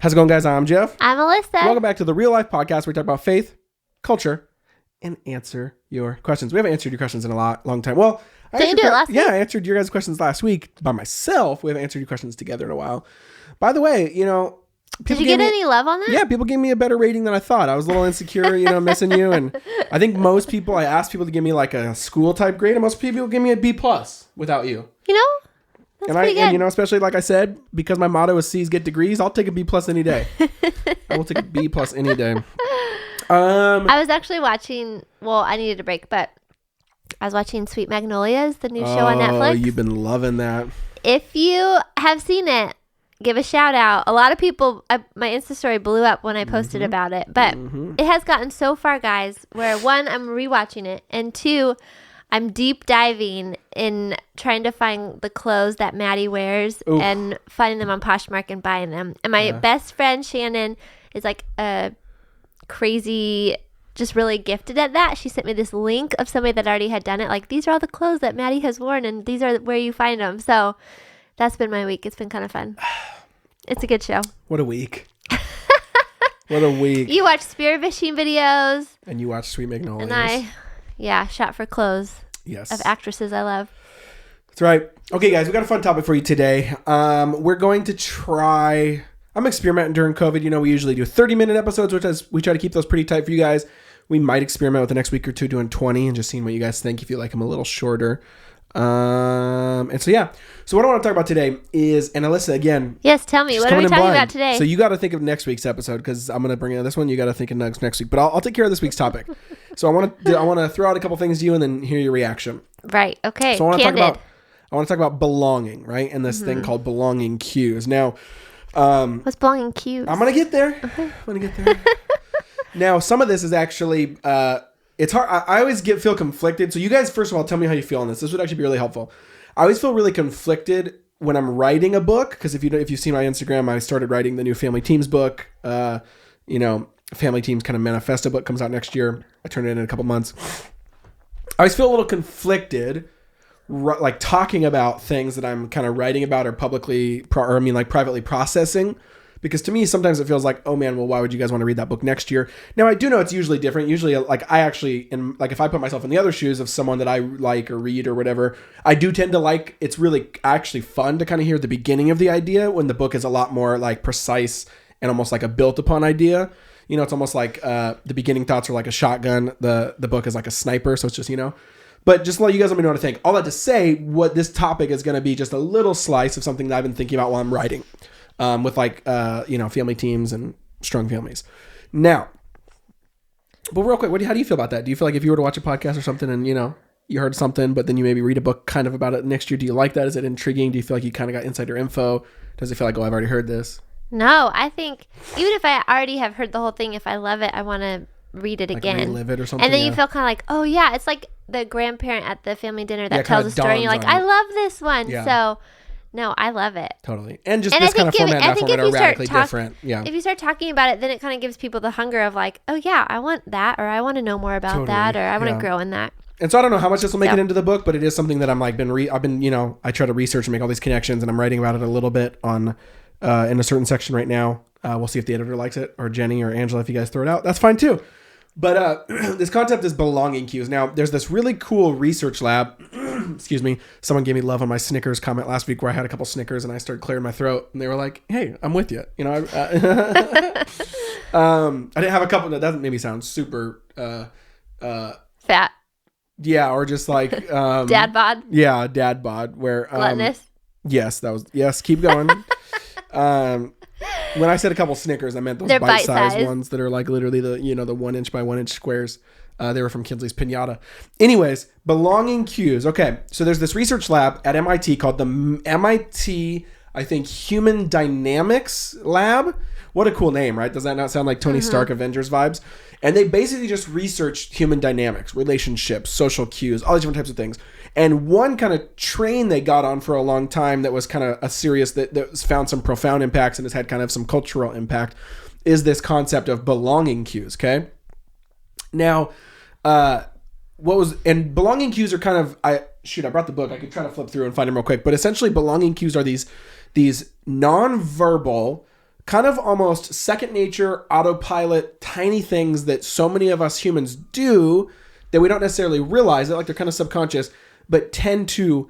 How's it going, guys? I'm Jeff. I'm Alyssa. Welcome back to the Real Life Podcast where we talk about faith, culture, and answer your questions. We haven't answered your questions in a long time. Well, Did you do it last week? Yeah, I answered your guys' questions last week by myself. We haven't answered your questions together in a while. By the way, did you get any love on that? Yeah, people gave me a better rating than I thought. I was a little insecure, missing you. And I think most people, I asked people to give me like a school type grade, and most people give me a B+ without you. That's pretty good. And especially like I said, because my motto is C's get degrees, I'll take a B+ any day. I will take a B+ any day. I was actually watching, I needed a break, but I was watching Sweet Magnolias, the new show on Netflix. Oh, you've been loving that. If you have seen it, give a shout out. A lot of people, my Insta story blew up when I posted about it, but it has gotten so far, guys, where one, I'm rewatching it, and two, I'm deep diving in trying to find the clothes that Maddie wears and finding them on Poshmark and buying them. And my best friend, Shannon, is like a crazy, just really gifted at that. She sent me this link of somebody that already had done it. Like, these are all the clothes that Maddie has worn and these are where you find them. So that's been my week. It's been kind of fun. It's a good show. What a week. What a week. You watch spearfishing videos. And you watch Sweet Magnolias. And I shop for clothes. Yes. Of actresses I love. That's right. Okay, guys, we got a fun topic for you today. We're going to try... I'm experimenting during COVID. We usually do 30-minute episodes, which is we try to keep those pretty tight for you guys. We might experiment with the next week or two doing 20 and just seeing what you guys think if you like them a little shorter. And so, yeah. So what I want to talk about today is, and Alyssa, again... Yes, tell me. What are we talking about today? So you got to think of next week's episode because I'm going to bring in this one. You got to think of next week. But I'll take care of this week's topic. So I want to throw out a couple things to you and then hear your reaction. Right. Okay. So I want to talk about belonging, right? And this thing called belonging cues. Now... what's belonging cues? I'm going to get there. Okay. Now, some of this is actually... it's hard. I always feel conflicted. So you guys, first of all, tell me how you feel on this. This would actually be really helpful. I always feel really conflicted when I'm writing a book because if you've seen my Instagram, I started writing the new Family Teams book. Family Teams kind of manifesto book comes out next year. I turned it in a couple months. I always feel a little conflicted, like talking about things that I'm kind of writing about or privately processing. Because to me, sometimes it feels like, oh man, well, why would you guys want to read that book next year? Now, I do know it's usually different. Usually, like I actually, if I put myself in the other shoes of someone that I like or read or whatever, I do tend to like, it's really actually fun to kind of hear the beginning of the idea when the book is a lot more like precise and almost like a built upon idea. It's almost like the beginning thoughts are like a shotgun. The book is like a sniper. So it's just, But just to let you guys let me know what to think. All that to say, what this topic is going to be just a little slice of something that I've been thinking about while I'm writing. With family teams and strong families. Now, but real quick, how do you feel about that? Do you feel like if you were to watch a podcast or something and, you heard something, but then you maybe read a book kind of about it next year, do you like that? Is it intriguing? Do you feel like you kind of got insider info? Does it feel like, I've already heard this? No, I think even if I already have heard the whole thing, if I love it, I want to read it again. Relive it or something. And then you feel kind of like, oh yeah, it's like the grandparent at the family dinner that tells a story and you're like, I love this one. Yeah. So... No, I love it. Totally. And just this kind of format and that format are radically different. Yeah. If you start talking about it, then it kind of gives people the hunger of like, oh yeah, I want that, or I want to know more about that, or I want to grow in that. And so I don't know how much this will make it into the book, but it is something that I'm like, I try to research and make all these connections and I'm writing about it a little bit on, in a certain section right now. We'll see if the editor likes it or Jenny or Angela, if you guys throw it out, that's fine too. But this concept is belonging cues. Now, there's this really cool research lab. Excuse me. Someone gave me love on my Snickers comment last week where I had a couple Snickers and I started clearing my throat. And they were like, hey, I'm with you. I didn't have a couple. That doesn't make me sound super... fat. Yeah, or just like... dad bod. Yeah, dad bod. Where... gluttonous. Yes, keep going. When I said a couple Snickers, I meant those bite-sized ones that are like literally the 1 inch by 1 inch squares. They were from Kinsley's Pinata. Anyways, belonging cues. Okay, so there's this research lab at MIT called the MIT, I think, Human Dynamics Lab. What a cool name, right? Does that not sound like Tony Stark Avengers vibes? And they basically just researched human dynamics, relationships, social cues, all these different types of things. And one kind of train they got on for a long time that was kind of a serious, that found some profound impacts and has had kind of some cultural impact, is this concept of belonging cues, okay? Now, belonging cues are kind of, I brought the book. I could try to flip through and find them real quick. But essentially, belonging cues are these nonverbal kind of almost second nature, autopilot, tiny things that so many of us humans do that we don't necessarily realize it, like they're kind of subconscious, but tend to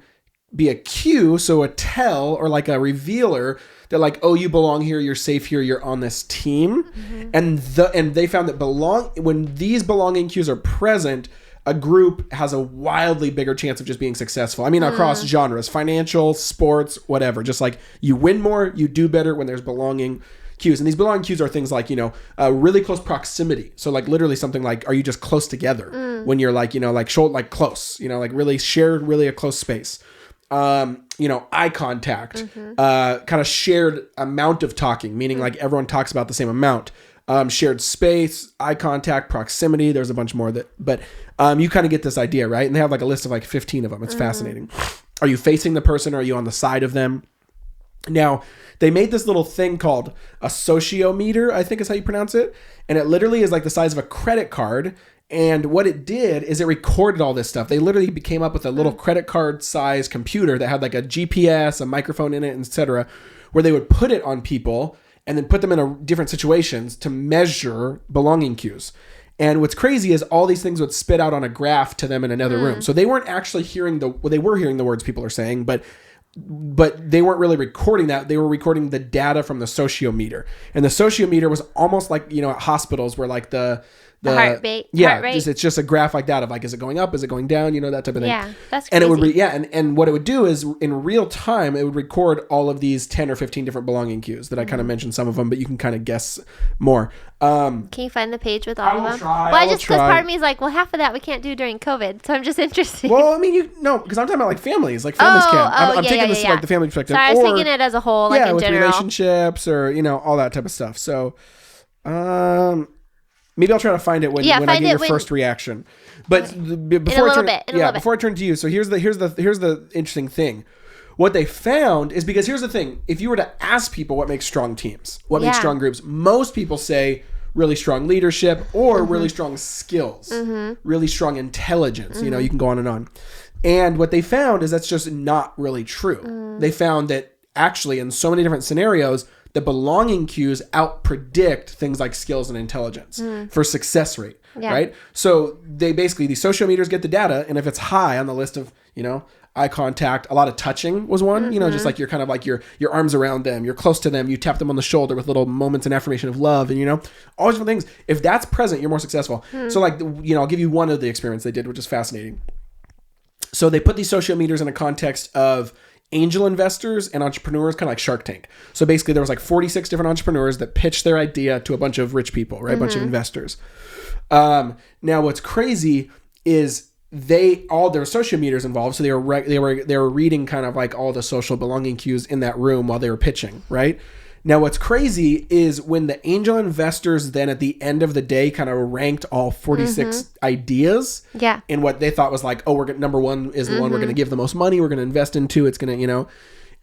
be a cue, so a tell or like a revealer that like, oh, you belong here, you're safe here, you're on this team. And they found that when these belonging cues are present, a group has a wildly bigger chance of just being successful. I mean, across genres, financial, sports, whatever. Just like you win more, you do better when there's belonging cues. And these belonging cues are things like, really close proximity. So like literally something like, are you just close together when you're like, like close, like really shared, really a close space. Eye contact, kind of shared amount of talking, meaning like everyone talks about the same amount. Shared space, eye contact, proximity. There's a bunch more but you kind of get this idea, right? And they have like a list of like 15 of them. It's fascinating. Are you facing the person or are you on the side of them? Now, they made this little thing called a sociometer, I think is how you pronounce it. And it literally is like the size of a credit card. And what it did is it recorded all this stuff. They literally came up with a little credit card size computer that had like a GPS, a microphone in it, etc., where they would put it on people and then put them in different situations to measure belonging cues. And what's crazy is all these things would spit out on a graph to them in another room. So they weren't actually hearing they were hearing the words people are saying, but they weren't really recording that. They were recording the data from the sociometer. And the sociometer was almost like, at hospitals where like the heart rate. It's just a graph like that of like, is it going up? Is it going down? That type of thing. Yeah, that's crazy. And it would and what it would do is in real time, it would record all of these 10 or 15 different belonging cues that I kind of mentioned some of them, but you can kind of guess more. Can you find the page with all of them? Because part of me is like, well, half of that we can't do during COVID, so I'm just interested. Well, I mean, because I'm talking about like families can. I'm taking this like the family perspective. Sorry, I was thinking it as a whole, like in with general. relationships or all that type of stuff. So, maybe I'll try to find it when I get your first reaction. But before I turn to you, so here's the interesting thing. What they found is, because here's the thing: if you were to ask people what makes strong teams, what makes strong groups, most people say really strong leadership or really strong skills, really strong intelligence. You can go on and on. And what they found is that's just not really true. They found that actually in so many different scenarios, the belonging cues outpredict things like skills and intelligence for success rate, right? So these sociometers get the data, and if it's high on the list of, eye contact, a lot of touching was one, just like you're kind of like your arms around them, you're close to them, you tap them on the shoulder with little moments and affirmation of love, and all these different things. If that's present, you're more successful. So like, I'll give you one of the experiments they did, which is fascinating. So they put these sociometers in a context of angel investors and entrepreneurs, kind of like Shark Tank. So basically there was like 46 different entrepreneurs that pitched their idea to a bunch of rich people, right? A bunch of investors. Now what's crazy is all their sociometers involved. So they were reading kind of like all the social belonging cues in that room while they were pitching, right? Now what's crazy is when the angel investors then at the end of the day kind of ranked all 46 ideas. Yeah. And what they thought was like, oh, number one is the one we're going to give the most money, we're going to invest into, it's going to,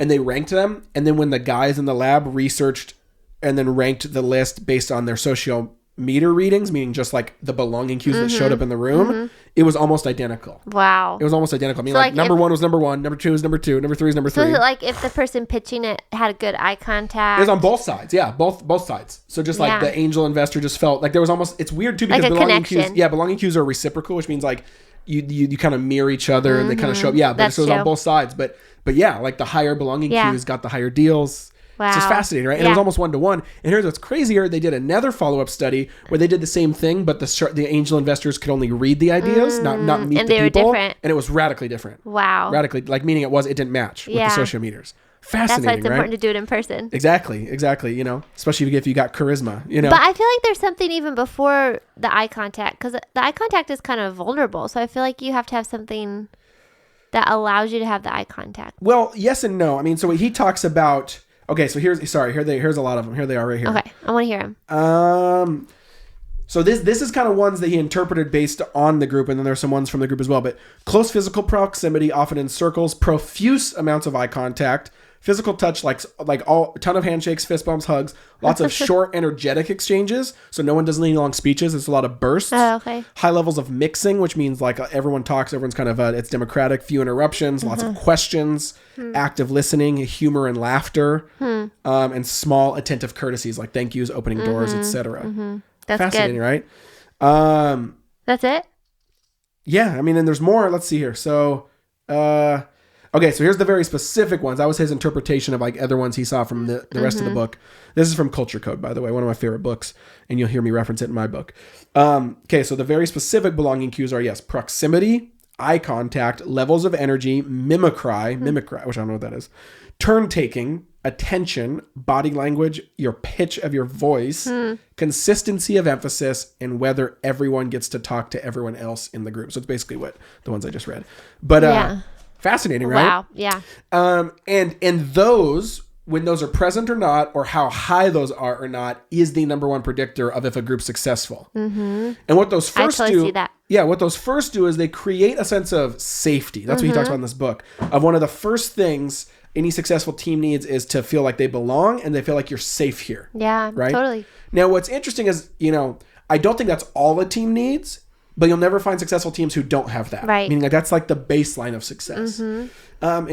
and they ranked them. And then when the guys in the lab researched and then ranked the list based on their sociometer readings, meaning just like the belonging cues that showed up in the room, it was almost identical. Wow. It was almost identical. I mean, so like number one was number one, number two is number two, number three is number three. So is it like if the person pitching it had a good eye contact? It was on both sides. Yeah, both sides. So just like the angel investor just felt like there was almost, it's weird too, because like belonging cues are reciprocal, which means like you kind of mirror each other and they kind of show up. Yeah, but so it was on both sides. But yeah, like the higher belonging cues got the higher deals. Wow. It's just fascinating, right? And it was almost 1-to-1. And here's what's crazier. They did another follow-up study where they did the same thing, but the angel investors could only read the ideas, not meet and the they people. Were different. And it was radically different. Wow. Radically, like meaning it didn't match with the sociometers. Fascinating, that's why it's right? important to do it in person. Exactly. Especially if you got charisma, But I feel like there's something even before the eye contact, because the eye contact is kind of vulnerable. So I feel like you have to have something that allows you to have the eye contact. Well, yes and no. I mean, so he talks about... Okay, so here's a lot of them. Here they are right here. Okay, I want to hear them. So this is kind of ones that he interpreted based on the group, and then there's some ones from the group as well. But close physical proximity, often in circles, profuse amounts of eye contact, Physical touch, like all ton of handshakes, fist bumps, hugs, lots of short, energetic exchanges. So no one does any long speeches. It's a lot of bursts. Oh, okay. High levels of mixing, which means like everyone talks. Everyone's kind of it's democratic. Few interruptions. Lots of questions. Active listening. Humor and laughter. And small attentive courtesies like thank yous, opening doors, etc. That's fascinating, good. right? That's it. Yeah, I mean, and there's more. Let's see here. So, okay, so here's the very specific ones. That was his interpretation of like other ones he saw from the rest of the book. This is from Culture Code, by the way, one of my favorite books, and you'll hear me reference it in my book. Okay, so the very specific belonging cues are, yes, proximity, eye contact, levels of energy, mimicry, which I don't know what that is, turn taking, attention, body language, your pitch of your voice, consistency of emphasis, and whether everyone gets to talk to everyone else in the group. So it's basically what the ones I just read. But fascinating, right? Wow. Yeah. And those, when those are present or not, or how high those are or not, is the number one predictor of if a group's successful. And what those first I totally see that. Yeah, what those first do is they create a sense of safety. That's what he talks about in this book. Of one of the first things any successful team needs is to feel like they belong and they feel like you're safe here. Yeah, right? Totally. Now, what's interesting is, I don't think that's all a team needs, but you'll never find successful teams who don't have that. Right. Meaning like that's like the baseline of success. And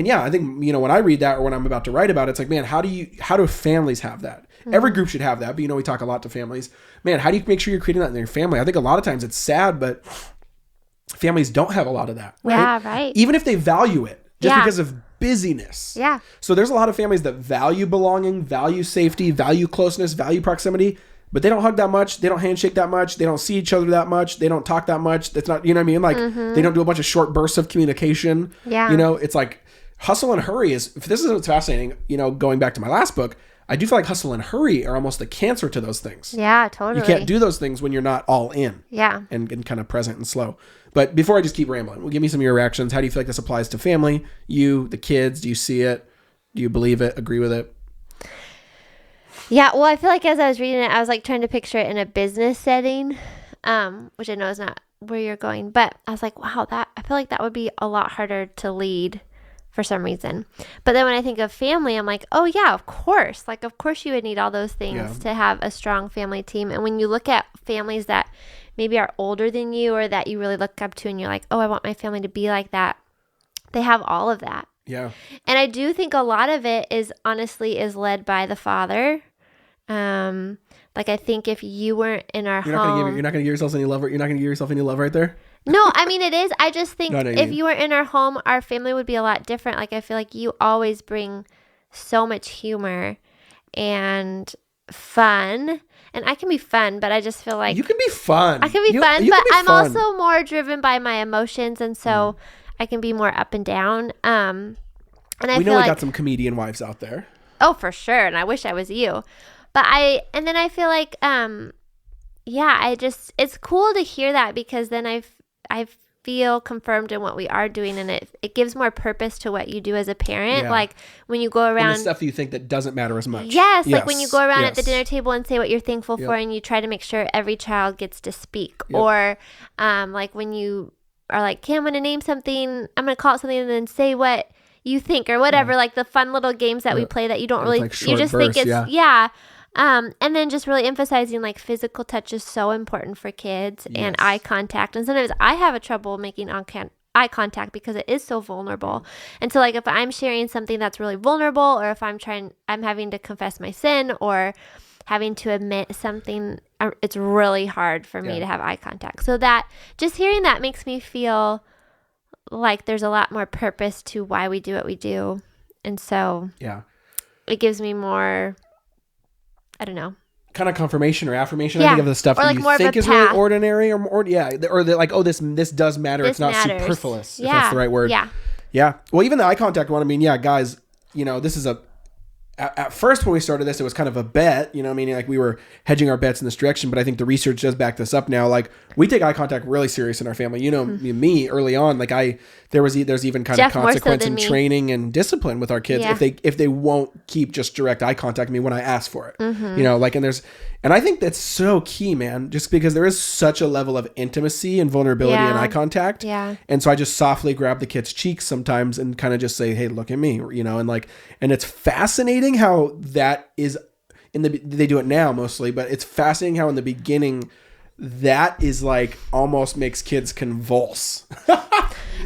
yeah, I think, when I read that or when I'm about to write about it, it's like, man, how do families have that? Every group should have that, but we talk a lot to families. Man, how do you make sure you're creating that in your family? I think a lot of times it's sad, but families don't have a lot of that. Right? Yeah, right. Even if they value it, just because of busyness. Yeah. So there's a lot of families that value belonging, value safety, value closeness, value proximity, but they don't hug that much. They don't handshake that much. They don't see each other that much. They don't talk that much. That's not, you know what I mean? Like they don't do a bunch of short bursts of communication. Yeah. It's like hustle and hurry is, if this is what's fascinating, going back to my last book, I do feel like hustle and hurry are almost the cancer to those things. Yeah, totally. You can't do those things when you're not all in. Yeah. And kind of present and slow. But before I just keep rambling, well, give me some of your reactions. How do you feel like this applies to family? You, the kids, do you see it? Do you believe it? Agree with it? Yeah, well, I feel like as I was reading it, I was like trying to picture it in a business setting, which I know is not where you're going. But I was like, wow, I feel like that would be a lot harder to lead for some reason. But then when I think of family, I'm like, oh yeah, of course. Like, of course you would need all those things to have a strong family team. And when you look at families that maybe are older than you or that you really look up to and you're like, oh, I want my family to be like that, they have all of that. Yeah. And I do think a lot of it is led by the father. Like I think if you weren't in our home, you're not gonna give yourself any love. You're not gonna give yourself any love right there. No, I mean it is. I just think if you were in our home, our family would be a lot different. Like I feel like you always bring so much humor and fun. And I can be fun, but I just feel like you can be fun. I can be fun, but I'm also more driven by my emotions, and so I can be more up and down. And we know we got some comedian wives out there. Oh, for sure, and I wish I was you. But I feel like, it's cool to hear that because then I feel confirmed in what we are doing, and it gives more purpose to what you do as a parent. Yeah. Like when you go around, and the stuff you think that doesn't matter as much. Yes, like when you go around at the dinner table and say what you're thankful for, and you try to make sure every child gets to speak. Or like when you are like, okay, I'm going to name something, I'm going to call it something, and then say what you think or whatever. Like the fun little games that we play that you don't really, like you just bursts, think it's and then just really emphasizing like physical touch is so important for kids and eye contact. And sometimes I have a trouble making eye contact because it is so vulnerable. And so like if I'm sharing something that's really vulnerable, or if I'm having to confess my sin or having to admit something, it's really hard for me to have eye contact. So that just hearing that makes me feel like there's a lot more purpose to why we do what we do. And so it gives me more, I don't know, kind of confirmation or affirmation. I think of the stuff that you think is really ordinary or that like, oh, this does matter. It's not superfluous, if that's the right word. Yeah. Well, even the eye contact one, I mean, guys, this is at first when we started this, it was kind of a bet, you know, meaning like we were hedging our bets in this direction. But I think the research does back this up now. Like we take eye contact really serious in our family. You know, me early on, like there's even kind of consequence and training and discipline with our kids if they won't keep just direct eye contact with me when I ask for it. You know, like and I think that's so key, man, just because there is such a level of intimacy and vulnerability and eye contact. Yeah. And so I just softly grab the kid's cheeks sometimes and kind of just say, hey, look at me, you know, and it's fascinating how that is they do it now mostly, but it's fascinating how in the beginning that is like almost makes kids convulse.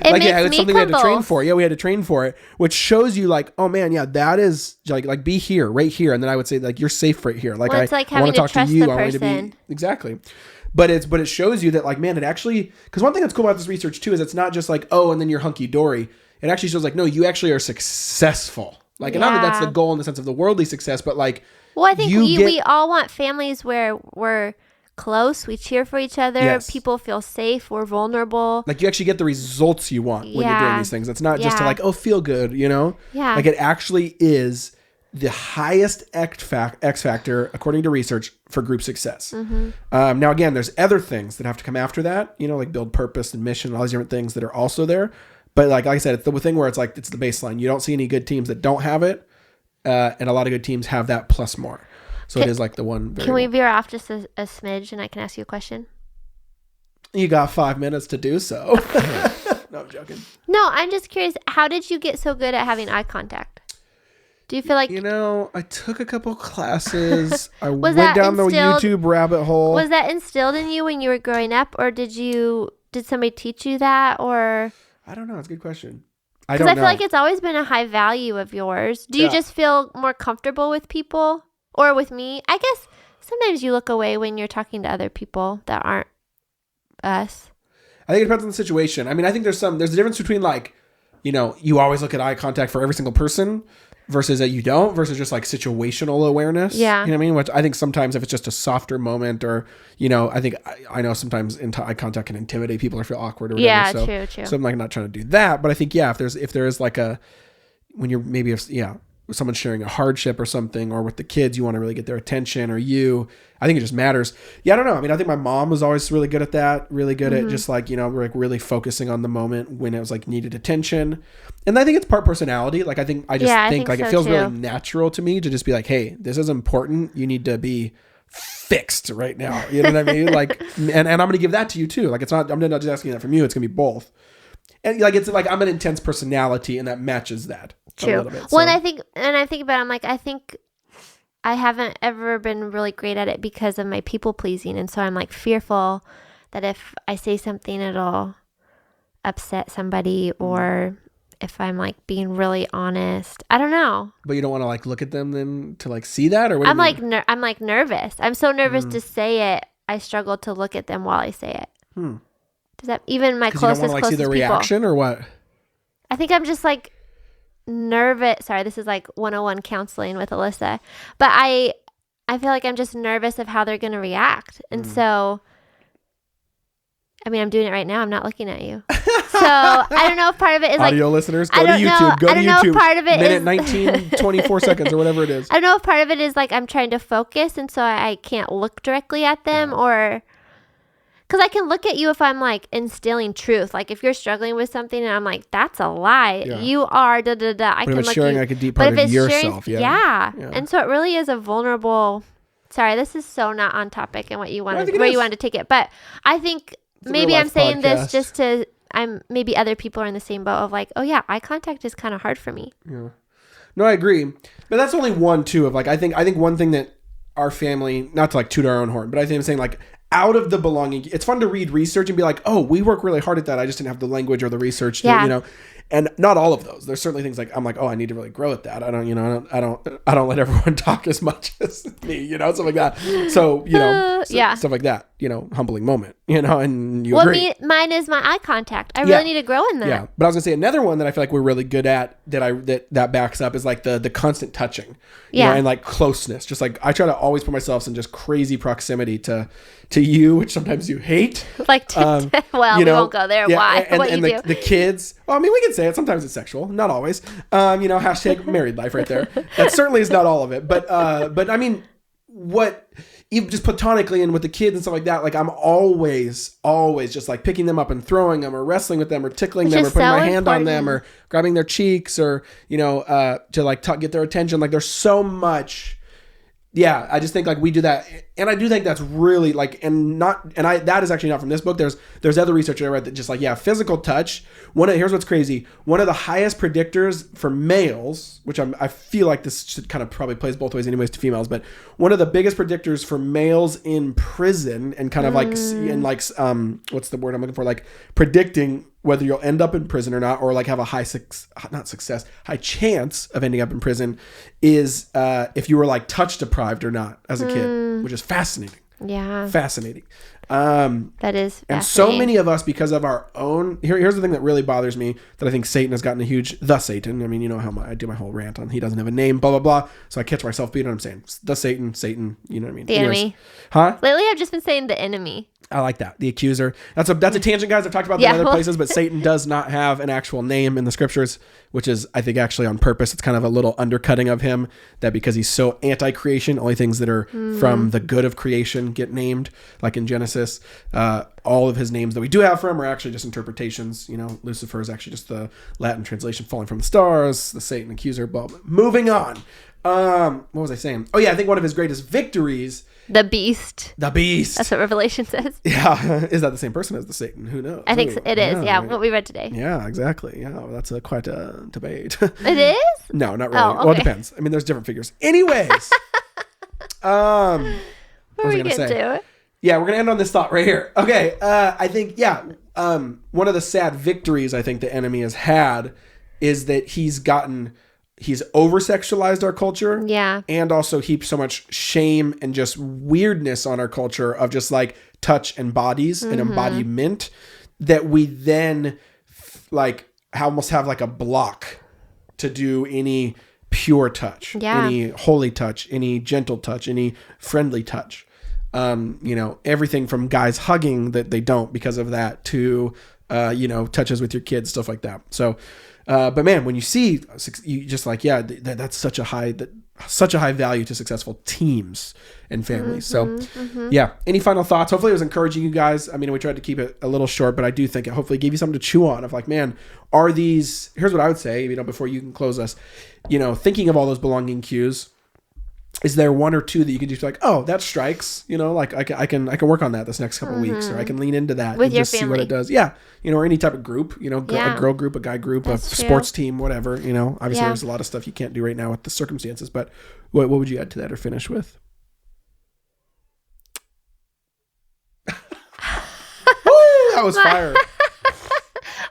It's something we had to train for. Yeah, we had to train for it, which shows you like, oh man, yeah, that is like be here, right here, and then I would say like you're safe right here. Like it's like I want to talk to you. I want you to person. be exactly. But it shows you that like, man, it actually, because one thing that's cool about this research too is it's not just like, oh, and then you're hunky dory. It actually shows like, no, you actually are successful. Like, and not that that's the goal in the sense of the worldly success, but like, well, I think we all want families where we're close, we cheer for each other, people feel safe, we're vulnerable. Like you actually get the results you want when you're doing these things. It's not just to like, oh, feel good, you know? Yeah. Like it actually is the highest X factor, according to research, for group success. Now, again, there's other things that have to come after that, you know, like build purpose and mission and all these different things that are also there. But like I said, it's the thing where it's like, it's the baseline. You don't see any good teams that don't have it. And a lot of good teams have that plus more. So it is like the one. Can we veer off just a smidge and I can ask you a question? You got 5 minutes to do so. No, I'm joking. No, I'm just curious. How did you get so good at having eye contact? Do you feel like... You know, I took a couple classes. I went down the YouTube rabbit hole. Was that instilled in you when you were growing up? Or did somebody teach you that? Or... I don't know. It's a good question. Because I feel like it's always been a high value of yours. Do you just feel more comfortable with people? Or with me? I guess sometimes you look away when you're talking to other people that aren't us. I think it depends on the situation. I mean, I think there's a difference between like, you know, you always look at eye contact for every single person versus that you don't, versus just like situational awareness. Yeah. You know what I mean? Which I think sometimes if it's just a softer moment or, you know, I think I know sometimes eye contact can intimidate people or feel awkward or whatever. Yeah, true. So I'm like not trying to do that. But I think, yeah, if there is like when you're maybe, someone's sharing a hardship or something, or with the kids, you want to really get their attention, or I think it just matters. Yeah, I don't know. I mean, I think my mom was always really good at that, really good at just like, you know, like really focusing on the moment when it was like needed attention. And I think it's part personality. Like, I think like it feels really natural to me to just be like, hey, this is important. You need to be fixed right now. You know what I mean? Like, and I'm going to give that to you too. Like, I'm not just asking that from you. It's going to be both. And like, it's like, I'm an intense personality and that matches that. True. Bit, so. Well, I think about it, I'm like, I think I haven't ever been really great at it because of my people pleasing. And so I'm like fearful that if I say something, it'll upset somebody, or if I'm like being really honest, I don't know. But you don't want to like look at them then to like see that, or what? I'm like nervous. I'm so nervous to say it. I struggle to look at them while I say it. Does that even my closest you don't want to like see their reaction or what? I think I'm just like nervous. Sorry, this is like 101 counseling with Alyssa, but I feel like I'm just nervous of how they're going to react. And so, I mean, I'm doing it right now. I'm not looking at you. So I don't know if part of it is audio listeners, go to YouTube. Go to YouTube. Part of it minute 19, 24 seconds or whatever it is. I don't know if part of it is like I'm trying to focus, and so I can't look directly at them, or because I can look at you if I'm like instilling truth. Like if you're struggling with something and I'm like, that's a lie. Yeah. You are I can look sharing like a deep part of yourself. Yeah. And so it really is a vulnerable. Sorry, this is so not on topic and what you wanted, where you wanted to take it. But I think maybe I'm saying this just to. Maybe other people are in the same boat of like, oh yeah, eye contact is kind of hard for me. Yeah. No, I agree. But that's only one too of like, I think one thing that our family, not to like toot our own horn, but I think I'm saying like out of the belonging, it's fun to read research and be like, oh, we work really hard at that. I just didn't have the language or the research to, you know, and not all of those. There's certainly things like, I'm like, oh, I need to really grow at that. I don't let everyone talk as much as me, you know, something like that. So, you know, Yeah. Stuff like that, you know, humbling moment, you know, and you Well, agree. mine is my eye contact. I Yeah. really need to grow in that. Yeah, but I was gonna say another one that I feel like we're really good at that backs up is like the constant touching, you know, and like closeness. Just like I try to always put myself in just crazy proximity to you, which sometimes you hate. Like, well, you know, we won't go there. yeah, Why? And, What and you do? the kids. Well, I mean, we can say it. Sometimes it's sexual, not always. You know, hashtag married life right there. That certainly is not all of it, but I mean, what even just platonically and with the kids and stuff like that, like I'm always just like picking them up and throwing them or wrestling with them or tickling them or putting my hand on them or grabbing their cheeks or, you know, to like get their attention. Like there's so much. Yeah, I just think like we do that, and I do think that's really like, that is actually not from this book. There's other research I read that just like, yeah, physical touch. Here's what's crazy. One of the highest predictors for males, which I feel like this should kind of probably plays both ways anyways to females, but one of the biggest predictors for males in prison and kind of like in like what's the word I'm looking for, like predicting whether you'll end up in prison or not, or like have a high chance of ending up in prison is if you were like touch deprived or not as a kid, which is fascinating. Yeah. Fascinating. That is fascinating. And so many of us, because of our own, here's the thing that really bothers me, that I think Satan has gotten Satan. I mean, you know how I do my whole rant on he doesn't have a name, blah, blah, blah. So I catch myself being what I'm saying. The Satan, you know what I mean? The enemy. Huh? Lately, I've just been saying the enemy. I like that. The accuser. That's a tangent, guys. I've talked about that in other places, but Satan does not have an actual name in the scriptures, which is, I think, actually on purpose. It's kind of a little undercutting of him, that because he's so anti-creation, only things that are from the good of creation get named, like in Genesis. All of his names that we do have for him are actually just interpretations. You know, Lucifer is actually just the Latin translation, falling from the stars, the Satan accuser, blah, blah. Moving on. What was I saying? Oh, yeah, I think one of his greatest victories... The beast. The beast. That's what Revelation says. Yeah. Is that the same person as the Satan? Who knows? I think so. It is. Yeah. What we read today. Yeah, exactly. Yeah. Well, that's quite a debate. It is? No, not really. Oh, okay. Well, it depends. I mean, there's different figures. Anyways. What were we going to do? Yeah, we're going to end on this thought right here. Okay. I think, one of the sad victories I think the enemy has had is that he's over-sexualized our culture. Yeah. And also heaped so much shame and just weirdness on our culture of just like touch and bodies and embodiment, that we then like almost have like a block to do any pure touch, any holy touch, any gentle touch, any friendly touch. You know, everything from guys hugging that they don't because of that to, you know, touches with your kids, stuff like that. So, but man, when you see, you just like, that's such a high value to successful teams and families. So any final thoughts? Hopefully it was encouraging you guys. I mean, we tried to keep it a little short, but I do think it hopefully gave you something to chew on of like, man, here's what I would say, you know, before you can close us, you know, thinking of all those belonging cues, is there one or two that you can just be like, oh, that strikes, you know, like I can work on that this next couple of weeks, or I can lean into that with and your just family. See what it does. Yeah. You know, or any type of group, you know, a girl group, a guy group, a sports team, whatever, you know, obviously there's a lot of stuff you can't do right now with the circumstances, but what would you add to that or finish with? That was fire.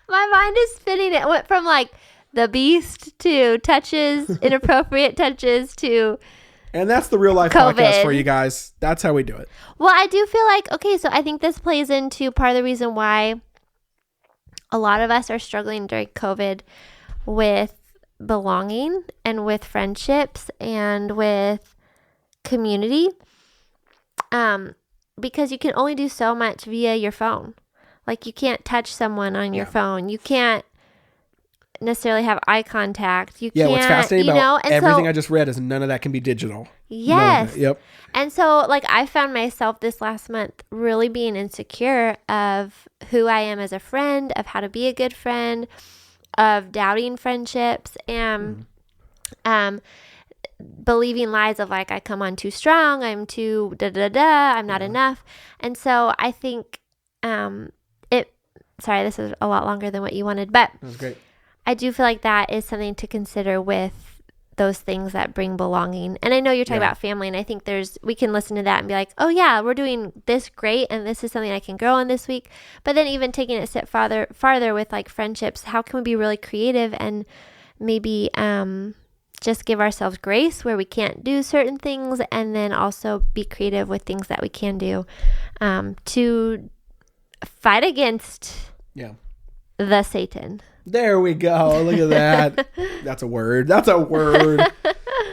My mind is spinning. It went from like the beast to touches, inappropriate touches to... And that's the real life COVID. Podcast for you guys. That's how we do it. Well, I do feel like, okay, so I think this plays into part of the reason why a lot of us are struggling during COVID with belonging and with friendships and with community. Because you can only do so much via your phone. Like you can't touch someone on your phone. You can't necessarily have eye contact. You can't, what's fascinating about and everything I just read is none of that can be digital. Yes. Yep. And so like I found myself this last month really being insecure of who I am as a friend, of how to be a good friend, of doubting friendships and believing lies of like I come on too strong, I'm too I'm not enough. And so I think sorry, this is a lot longer than what you wanted, but that was great. I do feel like that is something to consider with those things that bring belonging. And I know you're talking about family, and I think we can listen to that and be like, oh yeah, we're doing this great, and this is something I can grow on this week. But then even taking it a step farther with like friendships, how can we be really creative and maybe just give ourselves grace where we can't do certain things, and then also be creative with things that we can do to fight against the Satan. There we go. Look at that. That's a word.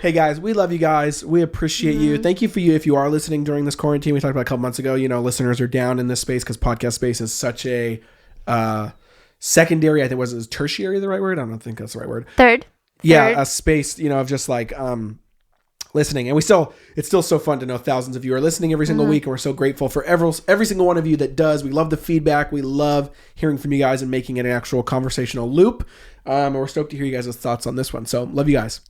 Hey guys, we love you guys. We appreciate you. Thank you for you if you are listening during this quarantine. We talked about a couple months ago, listeners are down in this space because podcast space is such a secondary, I think, was tertiary the right word? I don't think that's the right word. Third. A space, of just like listening. And it's still so fun to know thousands of you are listening every single week, and we're so grateful for every single one of you that does. We love the feedback. We love hearing from you guys and making it an actual conversational loop. And we're stoked to hear you guys' thoughts on this one. So love you guys.